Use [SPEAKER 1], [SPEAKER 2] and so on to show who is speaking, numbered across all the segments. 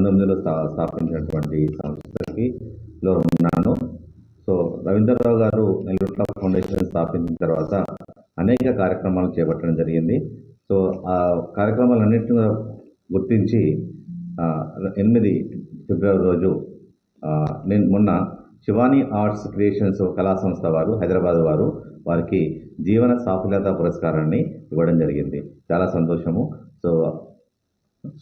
[SPEAKER 1] 19లో స్థాపించినటువంటి సంస్థకి లో ఉన్నాను. సో రవీంద్రరావు గారు నెల్లూట్ల ఫౌండేషన్ స్థాపించిన తర్వాత అనేక కార్యక్రమాలు చేపట్టడం జరిగింది. సో ఆ కార్యక్రమాలన్నింటినీ గుర్తించి 8 ఫిబ్రవరి రోజు నేను మొన్న శివాని ఆర్ట్స్ క్రియేషన్స్ కళా సంస్థ వారు హైదరాబాద్ వారికి జీవన సాఫల్యత పురస్కారాన్ని ఇవ్వడం జరిగింది. చాలా సంతోషము. సో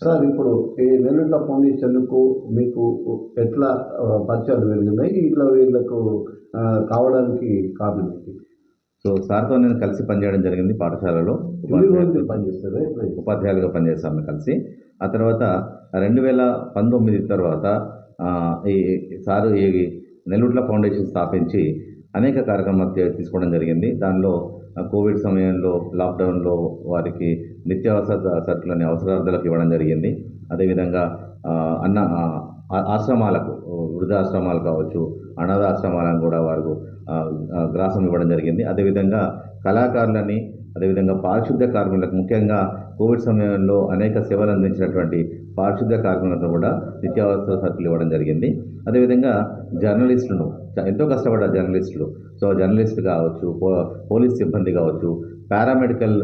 [SPEAKER 2] సార్, ఇప్పుడు ఈ నెల్లూట్ల ఫౌండేషన్కు మీకు ఎట్లా పరిచయాలు పెరిగినాయి? ఇట్లా వీళ్ళకు కావడానికి కారణం ఏంటి?
[SPEAKER 1] సో సార్తో నేను కలిసి పనిచేయడం జరిగింది. పాఠశాలలో
[SPEAKER 2] పనిచేస్తారు,
[SPEAKER 1] ఉపాధ్యాయులుగా పనిచేస్తాము కలిసి. ఆ తర్వాత 2019 తర్వాత ఈ సారు ఈ నెల్లూట్ల ఫౌండేషన్ స్థాపించి అనేక కార్యక్రమాలు తీసుకోవడం జరిగింది. దానిలో కోవిడ్ సమయంలో లాక్డౌన్లో వారికి నిత్యావసర సరుకులని అవసరార్థులకు ఇవ్వడం జరిగింది. అదేవిధంగా ఆశ్రమాలకు, వృద్ధాశ్రమాలు కావచ్చు, అనాథాశ్రమాలను కూడా వారు గ్రాసం ఇవ్వడం జరిగింది. అదేవిధంగా కళాకారులని, అదేవిధంగా పారిశుద్ధ్య కార్మికులకు, ముఖ్యంగా కోవిడ్ సమయంలో అనేక సేవలు అందించినటువంటి పారిశుద్ధ్య కార్మికులకు కూడా నిత్యావసర సరుకులు ఇవ్వడం జరిగింది. అదేవిధంగా జర్నలిస్టులను, ఎంతో కష్టపడ్డ జర్నలిస్టులు, సో జర్నలిస్ట్ కావచ్చు, పోలీస్ సిబ్బంది కావచ్చు, పారామెడికల్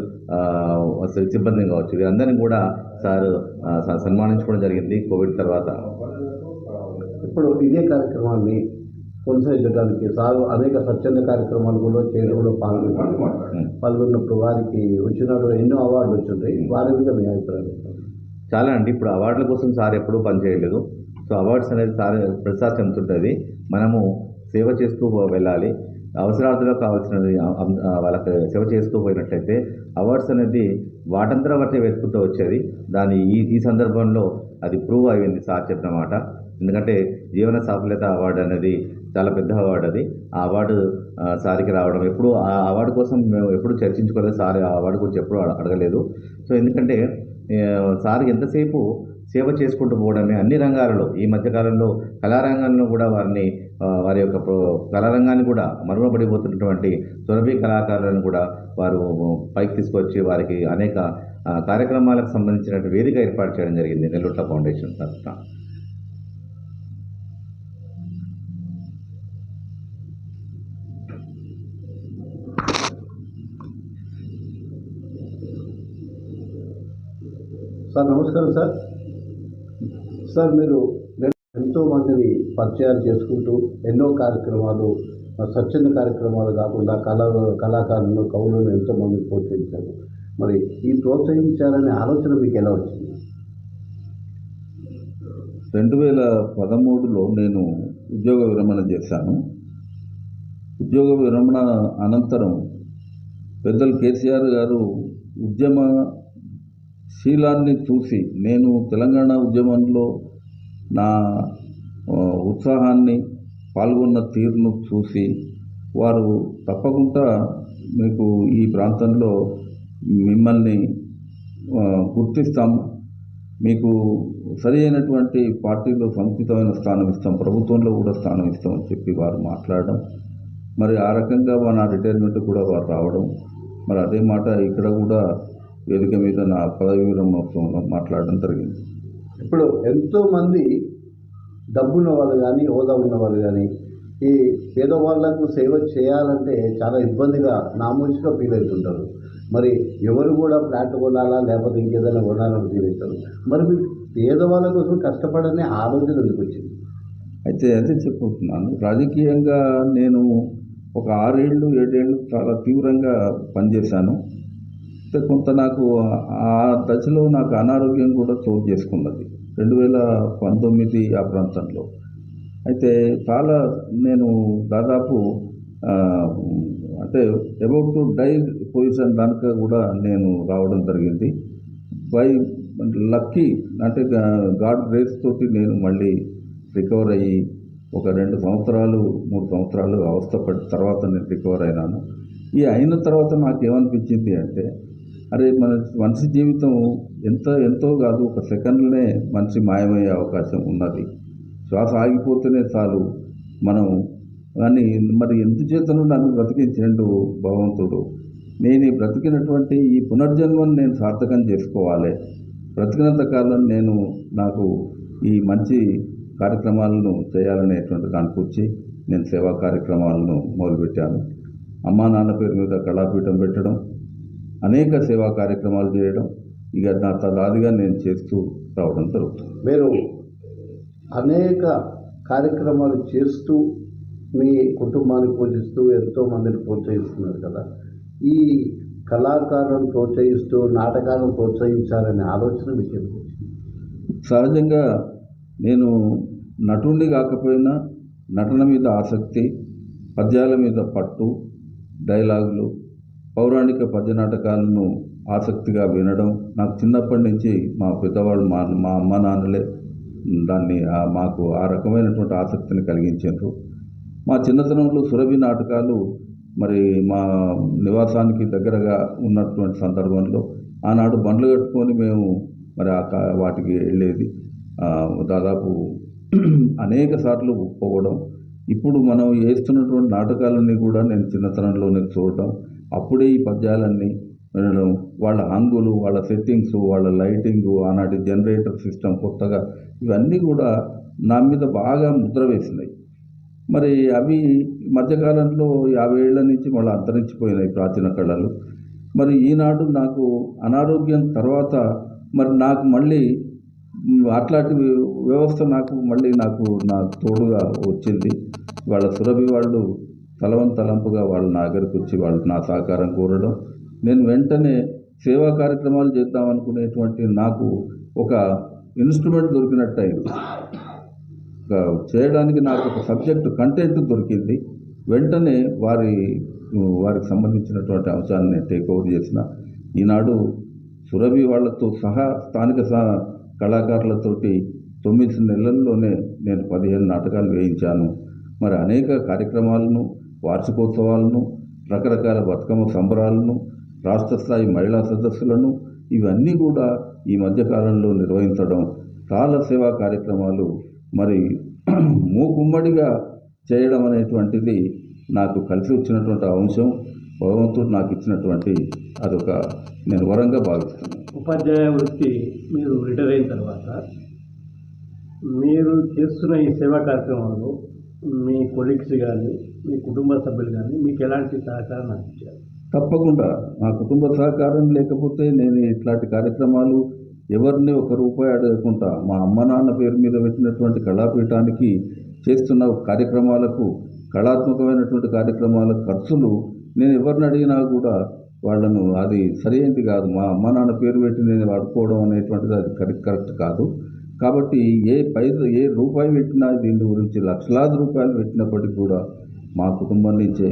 [SPEAKER 1] సిబ్బంది కావచ్చు, వీరందరినీ కూడా సార్ సన్మానించుకోవడం జరిగింది కోవిడ్ తర్వాత.
[SPEAKER 2] ఇప్పుడు ఇదే కార్యక్రమాన్ని కొనసాగించడానికి సార్ అనేక స్వచ్ఛంద కార్యక్రమాలు కూడా చేయడంలో పాల్గొన్నప్పుడు వారికి వచ్చినప్పుడు ఎన్నో అవార్డులు వచ్చింటాయి. వారి మీద మీ అభిప్రాయం?
[SPEAKER 1] చాలా అండి. ఇప్పుడు అవార్డుల కోసం సార్ ఎప్పుడూ పనిచేయలేదు. సో అవార్డ్స్ అనేది సార్ ప్రతిసారి చెందుతుంటుంది. మనము సేవ చేస్తూ వెళ్ళాలి. అవసరార్థులకు కావాల్సినది వాళ్ళకి సేవ చేస్తూ పోయినట్లయితే అవార్డ్స్ అనేది వాటంతరం బట్టి వెతుకుతూ వచ్చేది. దాని ఈ సందర్భంలో అది ప్రూవ్ అయింది సార్ చెప్పిన మాట. ఎందుకంటే జీవన సాఫల్యత అవార్డు అనేది చాలా పెద్ద అవార్డు. అది ఆ అవార్డు సార్కి రావడం, ఎప్పుడు ఆ అవార్డు కోసం మేము ఎప్పుడు చర్చించుకోలేదు. సార్ ఆ అవార్డు గురించి ఎప్పుడు అడగలేదు. సో ఎందుకంటే సార్ ఎంతసేపు సేవ చేసుకుంటూ పోవడమే అన్ని రంగాలలో. ఈ మధ్యకాలంలో కళారంగంలో కూడా వారి యొక్క కళారంగాన్ని కూడా మరుగునపడిపోతున్నటువంటి సురభి కళాకారులను కూడా వారు పైకి తీసుకొచ్చి వారికి అనేక కార్యక్రమాలకు సంబంధించిన వేదిక ఏర్పాటు చేయడం జరిగింది నెల్లూట్ల ఫౌండేషన్ తరఫున.
[SPEAKER 2] సార్ నమస్కారం. సార్ మీరు ఎంతోమందిని పరిచయాలు చేసుకుంటూ ఎన్నో కార్యక్రమాలు, స్వచ్ఛంద కార్యక్రమాలు కాకుండా కళాకారులను, కవులను ఎంతోమందిని ప్రోత్సహించారు. మరి ఈ ప్రోత్సహించాలనే ఆలోచన మీకు ఎలా వచ్చింది?
[SPEAKER 3] 2013లో నేను ఉద్యోగ విరమణ చేశాను. ఉద్యోగ విరమణ అనంతరం పెద్దలు కేసీఆర్ గారు ఉద్యమ శీలాన్ని చూసి, నేను తెలంగాణ ఉద్యమంలో నా ఉత్సాహాన్ని, పాల్గొన్న తీరును చూసి వారు తప్పకుండా మీకు ఈ ప్రాంతంలో మిమ్మల్ని గుర్తిస్తాం, మీకు సరి అయినటువంటి పార్టీలో సముచితమైన స్థానం ఇస్తాం, ప్రభుత్వంలో కూడా స్థానం ఇస్తామని చెప్పి వారు మాట్లాడడం, మరి ఆ రకంగా నా రిటైర్మెంట్ కూడా వారు రావడం, మరి అదే మాట ఇక్కడ కూడా వేదిక మీద నా పదవి విరమణోత్సవంలో మాట్లాడడం జరిగింది.
[SPEAKER 2] ఇప్పుడు ఎంతోమంది డబ్బున్న వాళ్ళు కానీ, హోదా ఉన్న వాళ్ళు కానీ ఈ పేదవాళ్లకు సేవ చేయాలంటే చాలా ఇబ్బందిగా, నామూషిగా ఫీల్ అవుతుంటారు. మరి ఎవరు కూడా ఫ్లాట్ కొనాలా లేకపోతే ఇంకేదైనా కొనాలని ఫీల్ అవుతారు. మరి మీకు పేదవాళ్ళ కోసం కష్టపడనే ఆలోచన ఎందుకు వచ్చింది?
[SPEAKER 3] అయితే అదే చెప్పుకుంటున్నాను. రాజకీయంగా నేను ఒక 6 ఏళ్ళు 7 ఏళ్ళు చాలా తీవ్రంగా పనిచేశాను. కొంత నాకు ఆ దశలో నాకు అనారోగ్యం కూడా చోటు చేసుకున్నది 2019 ఆ ప్రాంతంలో. అయితే చాలా నేను దాదాపు అంటే అబౌట్ టు డై పొజిషన్ దానిక కూడా నేను రావడం జరిగింది. బై లక్కీ అంటే గాడ్ గ్రేస్ తోటి నేను మళ్ళీ రికవర్ అయ్యి ఒక 2 సంవత్సరాలు 3 సంవత్సరాలు అవస్థపడి తర్వాత నేను రికవర్ అయినాను. ఈ అయిన తర్వాత నాకేమనిపించింది అంటే, అరే మనిషి జీవితం ఎంతో కాదు, ఒక సెకండ్లోనే మనిషి మాయమయ్యే అవకాశం ఉన్నది. శ్వాస ఆగిపోతేనే చాలు మనం. కానీ మరి ఎందుచేతను నన్ను బ్రతికించిండు భగవంతుడు. నేను ఈ బ్రతికినటువంటి ఈ పునర్జన్మను నేను సార్థకం చేసుకోవాలి. బ్రతికినంత కాలం నాకు ఈ మంచి కార్యక్రమాలను చేయాలనేటువంటి దానికి వచ్చి నేను సేవా కార్యక్రమాలను మొదలుపెట్టాను. అమ్మా నాన్న పేరు మీద కళాపీఠం పెట్టడం, అనేక సేవా కార్యక్రమాలు చేయడం, ఇక నా తదాదిగా నేను చేస్తూ రావడం జరుగుతుంది.
[SPEAKER 2] మీరు అనేక కార్యక్రమాలు చేస్తూ మీ కుటుంబాన్ని పోషిస్తూ ఎంతోమందిని ప్రోత్సహిస్తున్నారు కదా. ఈ కళాకారులను ప్రోత్సహిస్తూ నాటకాలను ప్రోత్సహించాలనే ఆలోచన మీకు ఎందుకు వచ్చింది?
[SPEAKER 3] సహజంగా నేను నటుడిని కాకపోయినా నటన మీద ఆసక్తి, పద్యాల మీద పట్టు, డైలాగులు, పౌరాణిక పద్య నాటకాలను ఆసక్తిగా వినడం నాకు చిన్నప్పటి నుంచి మా పెద్దవాళ్ళు మా అమ్మ నాన్నలే దాన్ని మాకు ఆ రకమైనటువంటి ఆసక్తిని కలిగించారు. మా చిన్నతనంలో సురభి నాటకాలు మరి మా నివాసానికి దగ్గరగా ఉన్నటువంటి సందర్భంలో ఆనాడు బండ్లు కట్టుకొని మేము మరి వాటికి వెళ్ళేది. దాదాపు అనేక సార్లు పోవడం. ఇప్పుడు మనం వేస్తున్నటువంటి నాటకాలన్నీ కూడా నేను చిన్నతనంలోనే చూడటం, అప్పుడే ఈ పద్యాలన్నీ వినడం, వాళ్ళ హంగులు, వాళ్ళ సెట్టింగ్స్, వాళ్ళ లైటింగు, ఆనాటి జనరేటర్ సిస్టమ్ కొత్తగా, ఇవన్నీ కూడా నా మీద బాగా ముద్ర వేసినాయి. మరి అవి మధ్యకాలంలో 50 ఏళ్ల నుంచి మళ్ళీ అంతరించిపోయినాయి ప్రాచీన కళలు. మరి ఈనాడు నాకు అనారోగ్యం తర్వాత మరి నాకు మళ్ళీ అట్లాంటి వ్యవస్థ నాకు తోడుగా వచ్చింది. వాళ్ళ సురభి వాళ్ళు తలంపుగా వాళ్ళు నా దగ్గరికి వచ్చి వాళ్ళు నా సహకారం కోరడం, నేను వెంటనే సేవా కార్యక్రమాలు చేద్దాం అనుకునేటువంటి నాకు ఒక ఇన్స్ట్రుమెంట్ దొరికినట్టు అయింది. చేయడానికి నాకు ఒక సబ్జెక్టు కంటెంట్ దొరికింది. వెంటనే వారికి సంబంధించినటువంటి అంశాన్ని నేను టేక్ ఓవర్ చేసిన. ఈనాడు సురభి వాళ్ళతో సహా స్థానిక కళాకారులతోటి 9 నెలల్లోనే నేను 15 నాటకాలు వేయించాను. మరి అనేక కార్యక్రమాలను, వార్షికోత్సవాలను, రకరకాల బతుకమ్మ సంబరాలను, రాష్ట్ర స్థాయి మహిళా సదస్సులను, ఇవన్నీ కూడా ఈ మధ్యకాలంలో నిర్వహించడం, చాలా సేవా కార్యక్రమాలు మరి మూకుమ్మడిగా చేయడం అనేటువంటిది నాకు కలిసి వచ్చినటువంటి అంశం. భగవంతుడు నాకు ఇచ్చినటువంటి అదొక నేను వరంగా భావిస్తున్నాను.
[SPEAKER 4] ఉపాధ్యాయ వృత్తి మీరు రిటైర్ అయిన తర్వాత మీరు చేస్తున్న ఈ సేవా కార్యక్రమంలో మీ కొలీగ్స్ కానీ మీ కుటుంబ సభ్యులు కానీ మీకు ఎలాంటి సహకారం అందించారు?
[SPEAKER 3] తప్పకుండా మా కుటుంబ సహకారం లేకపోతే నేను ఇట్లాంటి కార్యక్రమాలు ఎవరిని ₹1 అడగకుండా మా అమ్మ నాన్న పేరు మీద పెట్టినటువంటి కళాపీఠానికి చేస్తున్న కార్యక్రమాలకు, కళాత్మకమైనటువంటి కార్యక్రమాల ఖర్చులు నేను ఎవరిని అడిగినా కూడా వాళ్ళను అది సరైనది కాదు. మా అమ్మ నాన్న పేరు పెట్టి నేను వాడుకోవడం అనేటువంటిది అది కరెక్ట్ కాదు. కాబట్టి ఏ రూపాయి పెట్టినా దీని గురించి లక్షలాది రూపాయలు పెట్టినప్పటికీ కూడా మా కుటుంబం నుంచే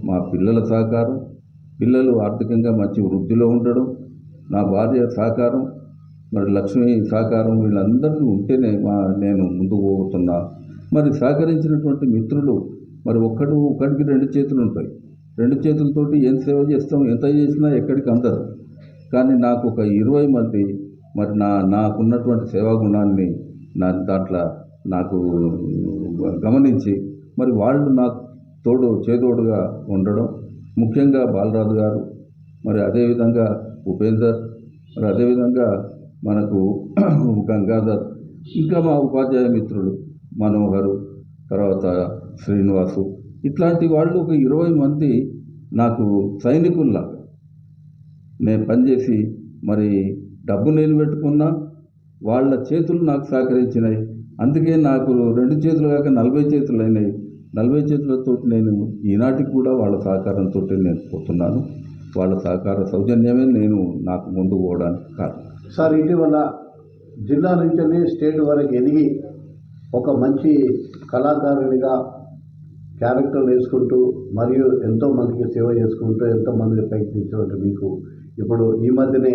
[SPEAKER 3] మా పిల్లల సహకారం, పిల్లలు ఆర్థికంగా మంచి వృద్ధిలో ఉండడం, నా భార్య సహకారం, మరి లక్ష్మి సహకారం, వీళ్ళందరికీ ఉంటేనే నేను ముందుకు పోతున్నా. మరి సహకరించినటువంటి మిత్రులు మరి ఒకటికి 2 చేతులు ఉంటాయి. 2 చేతులతోటి ఏం సేవ చేస్తాం, ఎంత చేసినా ఎక్కడికి అందరు. కానీ నాకు ఒక 20 మంది మరి నాకున్నటువంటి సేవా గుణాన్ని దాంట్లో నాకు గమనించి మరి వాళ్ళు నాకు చేదోడుగా ఉండడం, ముఖ్యంగా బాలరాజు గారు, మరి అదేవిధంగా ఉపేందర్, మరి అదేవిధంగా మనకు గంగాధర్, ఇంకా మా ఉపాధ్యాయ మిత్రులు మనోహరు, తర్వాత శ్రీనివాసు, ఇట్లాంటి వాళ్ళు ఒక 20 మంది నాకు సైనికుల్లాగా నేను పనిచేసి మరి డబ్బు నేను పెట్టుకున్నా, వాళ్ళ చేతులు నాకు సహకరించినాయి. అందుకే నాకు 2 చేతులు కాక 40 చేతులు అయినాయి. 40 చేతులతో నేను ఈనాటికి కూడా వాళ్ళ సహకారంతో నేను పోతున్నాను. వాళ్ళ సహకార సౌజన్యమే నాకు ముందుకు పోవడానికి కారణం.
[SPEAKER 2] సార్, ఇటీవల జిల్లా నుంచి స్టేట్ వరకు ఎదిగి ఒక మంచి కళాకారునిగా క్యారెక్టర్ వేసుకుంటూ మరియు ఎంతోమందికి సేవ చేసుకుంటూ ఎంతోమందికి ప్రయత్నించినట్టు మీకు ఇప్పుడు ఈ మధ్యనే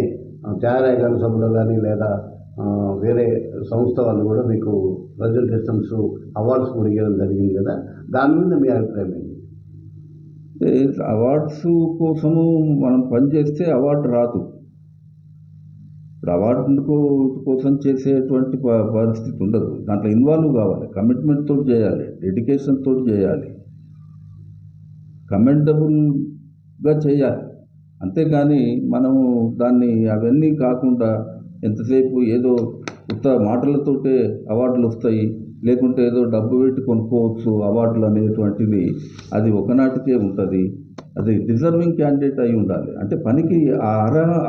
[SPEAKER 2] ఛాయారేఖల సభలో కానీ లేదా వేరే సంస్థ వాళ్ళు కూడా మీకు ప్రజెంటేషన్స్ అవార్డ్స్ కూడా ఇవ్వడం జరిగింది కదా, దాని మీద మీ అభిప్రాయం ఏంటి?
[SPEAKER 3] అవార్డ్స్ కోసము మనం పనిచేస్తే అవార్డు రాదు. ఇప్పుడు అవార్డు కోసం చేసేటువంటి పరిస్థితి ఉండదు. దాంట్లో ఇన్వాల్వ్ కావాలి, కమిట్మెంట్ తోటి చేయాలి, డెడికేషన్ తోటి చేయాలి, కమెండబుల్గా చేయాలి. అంతేగాని మనము అవన్నీ కాకుండా ఎంతసేపు ఏదో ఉత్త మాటలతోటే అవార్డులు వస్తాయి, లేకుంటే ఏదో డబ్బు పెట్టి కొనుక్కోవచ్చు అవార్డులు అనేటువంటిది అది ఒకనాటికే ఉంటుంది. అది డిజర్వింగ్ క్యాండిడేట్ అయి ఉండాలి. అంటే పనికి ఆ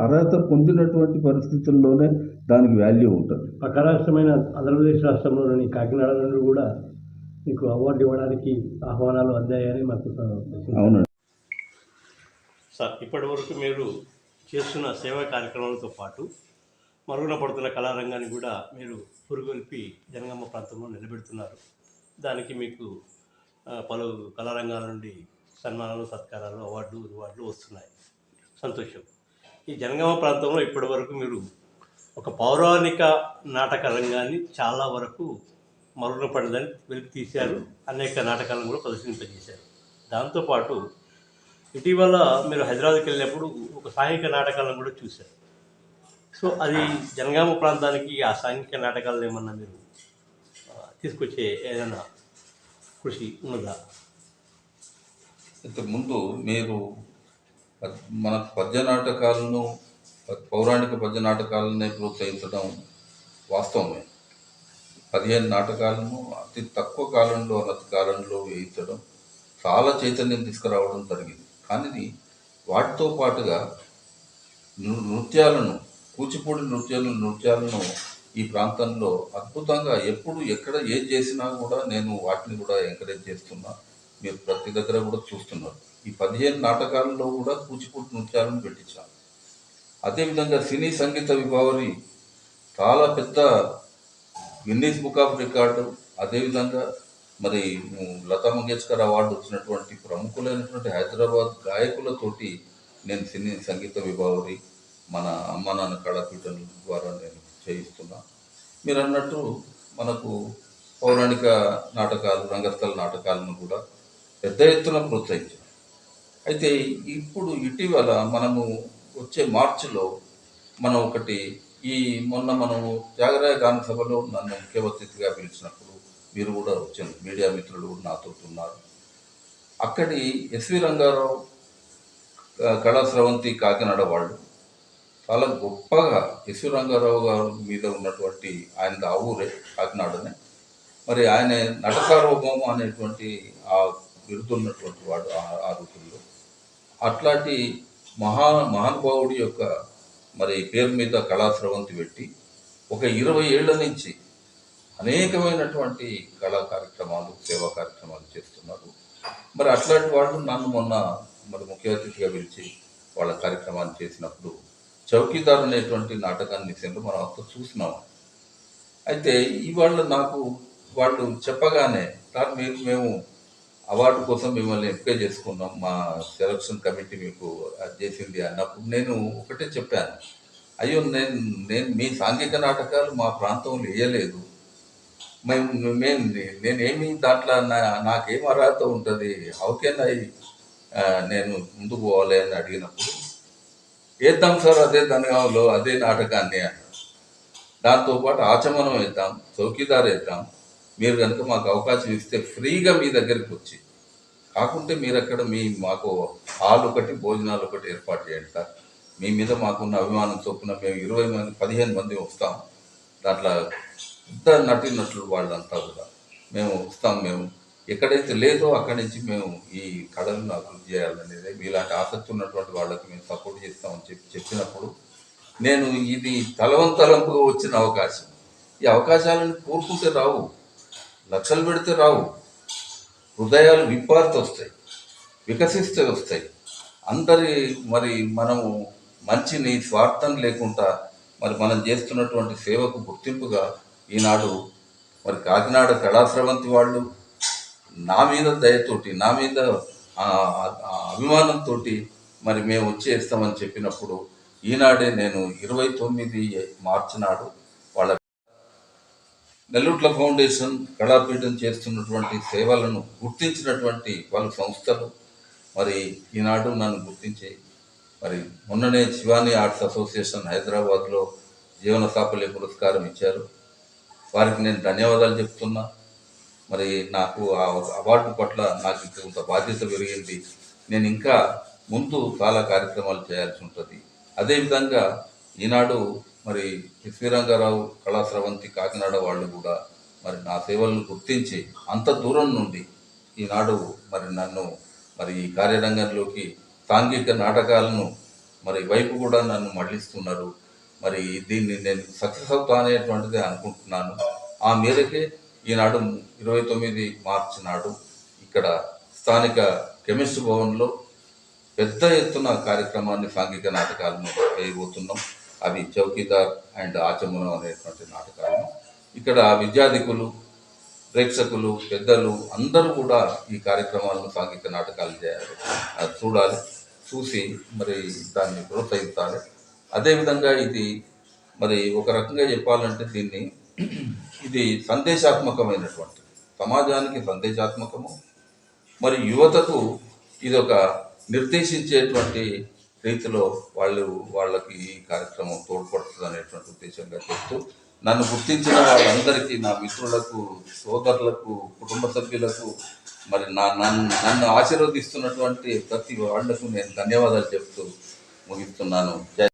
[SPEAKER 3] అర్హత పొందినటువంటి పరిస్థితుల్లోనే దానికి వాల్యూ ఉంటుంది.
[SPEAKER 4] పక్క రాష్ట్రమైన ఆంధ్రప్రదేశ్ రాష్ట్రంలోని కాకినాడ నుండి కూడా మీకు అవార్డు ఇవ్వడానికి ఆహ్వానాలు అందాయని మాకు
[SPEAKER 3] అవునండి.
[SPEAKER 4] సార్, ఇప్పటి వరకు మీరు చేస్తున్న సేవా కార్యక్రమాలతో పాటు మరుగున పడుతున్న కళారంగాన్ని కూడా మీరు పురుగొల్పి జనగామ ప్రాంతంలో నిలబెడుతున్నారు. దానికి మీకు పలు కళారంగాల నుండి సన్మానాలు, సత్కారాలు, రివార్డులు వస్తున్నాయి. సంతోషం. ఈ జనగామ ప్రాంతంలో ఇప్పటి వరకు మీరు ఒక పౌరాణిక నాటక రంగాన్ని చాలా వరకు మరుగున పడదని వెలికి తీశారు. అనేక నాటకాలను కూడా ప్రదర్శింపజేశారు. దాంతోపాటు ఇటీవల మీరు హైదరాబాద్కి వెళ్ళినప్పుడు ఒక సాంఘిక నాటకాలను కూడా చూశారు. సో అది జనగామ ప్రాంతానికి ఆ సాంఘిక నాటకాలను ఏమన్నా మీరు తీసుకొచ్చే ఏదైనా కృషి ఉన్నదా?
[SPEAKER 3] ఇంతకుముందు మీరు మన పద్య నాటకాలను, పౌరాణిక పద్య నాటకాలనే ప్రోత్సహించడం వాస్తవమే. 15 నాటకాలను అతి తక్కువ కాలంలో, అనతి కాలంలో వేయించడం, చాలా చైతన్యం తీసుకురావడం జరిగింది. కానీ వాటితో పాటుగా నృత్యాలను, కూచిపూడి నృత్యాలను ఈ ప్రాంతంలో అద్భుతంగా ఎప్పుడు ఎక్కడ ఏం చేసినా కూడా నేను వాటిని కూడా ఎంకరేజ్ చేస్తున్నా. మీరు ప్రతి దగ్గర కూడా చూస్తున్నారు. ఈ 15 నాటకాలలో కూడా కూచిపూడి నృత్యాలను పెట్టించాను. అదేవిధంగా సినీ సంగీత విభావరి చాలా పెద్ద గిన్నీస్ బుక్ ఆఫ్ రికార్డు, అదేవిధంగా మరి లతా మంగేష్కర్ అవార్డు వచ్చినటువంటి ప్రముఖులైనటువంటి హైదరాబాద్ గాయకులతోటి నేను సినీ సంగీత విభావరి మన అమ్మ నాన్న కళాపీఠం ద్వారా నేను చేయిస్తున్నా. మీరు అన్నట్టు మనకు పౌరాణిక నాటకాలు, రంగస్థల నాటకాలను కూడా పెద్ద ఎత్తున ప్రోత్సహించాం. అయితే ఇప్పుడు ఇటీవల మనము వచ్చే మార్చిలో మనం ఒకటి మొన్న మనము త్యాగరాయ గాన సభలో నన్ను ముఖ్య అతిథిగా పిలిచినప్పుడు మీరు కూడా వచ్చారు, మీడియా మిత్రులు కూడా నాతో ఉన్నారు. అక్కడి ఎస్వి రంగారావు కళాస్రవంతి కాకినాడ వాళ్ళు చాలా గొప్పగా ఎస్వి రంగారావు గారు మీద ఉన్నటువంటి ఆయన ఆ ఊరే కాకినాడనే, మరి ఆయన నటసార్వభౌమ అనేటువంటి ఆ బిరుదు ఉన్నటువంటి వాడు ఆ రోజుల్లో. అట్లాంటి మహానుభావుడి యొక్క మరి పేరు మీద కళాస్రవంతి పెట్టి ఒక 20 ఏళ్ల నుంచి అనేకమైనటువంటి కళా కార్యక్రమాలు, సేవా కార్యక్రమాలు చేస్తున్నారు. మరి అట్లాంటి వాళ్ళు నన్ను మొన్న మరి ముఖ్య అతిథిగా పిలిచి వాళ్ళ కార్యక్రమాన్ని చేసినప్పుడు చౌకీదార్ అనేటువంటి నాటకాన్ని విషయంలో మనం అంతా చూసినాం. అయితే ఇవాళ నాకు వాళ్ళు చెప్పగానే సార్ మేము అవార్డు కోసం మిమ్మల్ని ఎంపిక చేసుకున్నాం, మా సెలక్షన్ కమిటీ మీకు అది చేసింది అన్నప్పుడు నేను ఒకటే చెప్పాను, అయ్యో నేను మీ సాంఘిక నాటకాలు మా ప్రాంతంలో వేయలేదు, నేనేమి దాంట్లో నాకేం అర్హత ఉంటుంది, హౌకెన్ నేను ముందుకు పోవాలి అని అడిగినప్పుడు వేద్దాం సార్ అదే జనగామలో అదే నాటకాన్ని అన్నాడు. దాంతోపాటు ఆచమనం వేద్దాం, చౌకీదార్ వేద్దాం, మీరు కనుక మాకు అవకాశం ఇస్తే ఫ్రీగా మీ దగ్గరికి వచ్చి, కాకుంటే మీరు అక్కడ మాకు హాల్ ఒకటి, భోజనాలు ఒకటి ఏర్పాటు చేయండి సార్, మీ మీద మాకున్న అభిమానం చొప్పున మేము 20 మంది 15 మంది వస్తాం, దాంట్లో పెద్ద నటులు వాళ్ళంతా కూడా మేము వస్తాం, మేము ఎక్కడైతే లేదో అక్కడి నుంచి మేము ఈ కళలను అభివృద్ధి చేయాలనేది మీలాంటి ఆసక్తి ఉన్నటువంటి వాళ్ళకి మేము సపోర్ట్ చేస్తామని చెప్పినప్పుడు నేను ఇది తలవంతలంపుగా వచ్చిన అవకాశం. ఈ అవకాశాలను కోరుకుంటే రావు, లక్షలు పెడితే రావు, హృదయాలు విప్పారితో వస్తాయి, వికసిస్తే వస్తాయి. అందరి మరి మనము మంచిని స్వార్థం లేకుండా మరి మనం చేస్తున్నటువంటి సేవకు గుర్తింపుగా ఈనాడు మరి కాకినాడ కళాస్రవంతి వాళ్ళు నా మీద దయతోటి, నా మీద అభిమానంతో మరి మేము వచ్చేస్తామని చెప్పినప్పుడు ఈనాడే నేను 29 మార్చి నాడు వాళ్ళ నెల్లూట్ల ఫౌండేషన్ కళాపీఠం చేస్తున్నటువంటి సేవలను గుర్తించినటువంటి వాళ్ళ సంస్థలు మరి ఈనాడు నన్ను గుర్తించి మరి మొన్ననే శివాని ఆర్ట్స్ అసోసియేషన్ హైదరాబాద్లో జీవన సాఫల్య పురస్కారం ఇచ్చారు. వారికి నేను ధన్యవాదాలు చెప్తున్నా. మరి నాకు ఆ అవార్డు పట్ల నాకు ఇంత బాధ్యత పెరిగింది. నేను ఇంకా ముందు చాలా కార్యక్రమాలు చేయాల్సి ఉంటుంది. అదేవిధంగా ఈనాడు
[SPEAKER 5] మరి ఎస్వి రంగారావు కళాస్రవంతి కాకినాడ వాళ్ళు కూడా మరి నా సేవలను గుర్తించి అంత దూరం నుండి ఈనాడు మరి నన్ను మరి ఈ కార్యరంగంలోకి సాంఘిక నాటకాలను మరి వైపు కూడా నన్ను మళ్ళిస్తున్నారు. మరి దీన్ని నేను సక్సెస్ అవుతా అనేటువంటిది అనుకుంటున్నాను. ఆ మేరకే ఈనాడు 29 మార్చి నాడు ఇక్కడ స్థానిక కెమిస్ట్ భవన్లో పెద్ద ఎత్తున కార్యక్రమాన్ని సాంఘిక నాటకాలను వేయబోతున్నాం. అవి చౌకీదార్ అండ్ ఆచమనం అనేటువంటి నాటకాలను ఇక్కడ విద్యార్థికులు, ప్రేక్షకులు, పెద్దలు అందరూ కూడా ఈ కార్యక్రమాలను సాంఘిక నాటకాలు చేయాలి, చూడాలి, చూసి మరి దాన్ని ప్రోత్సహించాలి. అదేవిధంగా ఇది మరి ఒక రకంగా చెప్పాలంటే ఇది సందేశాత్మకమైనటువంటి, సమాజానికి సందేశాత్మకము, మరి యువతకు ఇది ఒక నిర్దేశించేటువంటి రీతిలో వాళ్ళకి ఈ కార్యక్రమం తోడ్పడుతుంది అనేటువంటి ఉద్దేశంగా చెప్తూ, నన్ను గుర్తించిన వాళ్ళందరికీ, నా మిత్రులకు, సోదరులకు, కుటుంబ సభ్యులకు, మరి నన్ను ఆశీర్వదిస్తున్నటువంటి ప్రతి వాళ్లకు నేను ధన్యవాదాలు చెప్తూ ముగిస్తున్నాను.